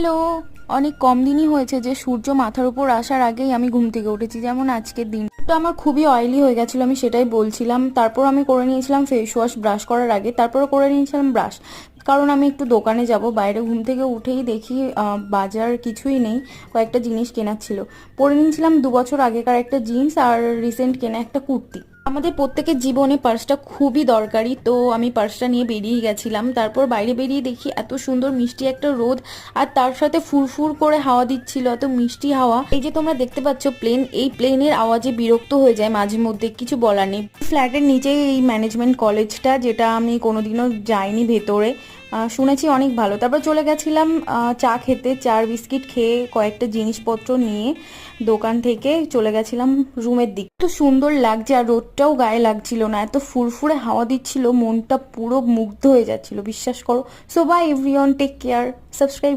Hello. অনেক কম দিনই হয়েছে যে সূর্য মাথার উপর আসার আগেই আমি ঘুম থেকে উঠেছি। যেমন আজকের দিনটা আমার খুবই অয়েলি হয়ে গেছিলো, আমি সেটাই বলছিলাম। তারপর আমি করে নিয়েছিলাম ফেস ওয়াশ ব্রাশ করার আগে, তারপর করে নিয়েছিলাম ব্রাশ, কারণ আমি একটু দোকানে যাব। বাইরে ঘুম থেকে উঠেই দেখি বাজার কিছুই নেই, কয়েকটা জিনিস কেনার ছিল। পরে নিয়েছিলাম 2 বছর আগেকার একটা জিন্স আর রিসেন্ট কেনা একটা কুর্তি। আমাদের প্রত্যেকের জীবনে পার্সটা খুবই দরকারি, তো আমি পার্সটা নিয়ে বেরিয়ে গেছিলাম। তারপর বাইরে বেরিয়ে দেখি এত সুন্দর মিষ্টি একটা রোদ, আর তার সাথে ফুরফুর করে হাওয়া দিচ্ছিল, এত মিষ্টি হাওয়া। এই যে তোমরা দেখতে পাচ্ছ প্লেন, এই প্লেনের আওয়াজে বিরক্ত হয়ে যায় মাঝে মধ্যে, কিছু বলার নেই। ফ্ল্যাটের নিচেই এই ম্যানেজমেন্ট কলেজটা, যেটা আমি কোনোদিনও যাইনি ভেতরে, শুনেছি অনেক ভালো। তারপর চলে গেছিলাম চা খেতে, চার বিস্কিট খেয়ে কয়েকটা জিনিসপত্র নিয়ে দোকান থেকে চলে গেছিলাম রুমের দিক। এত সুন্দর লাগছে, আর রোদটাও গায়ে লাগছিল না, এত ফুরফুরে হাওয়া দিচ্ছিল, মনটা পুরো মুগ্ধ হয়ে যাচ্ছিল, বিশ্বাস করো। So bye everyone, take care, subscribe.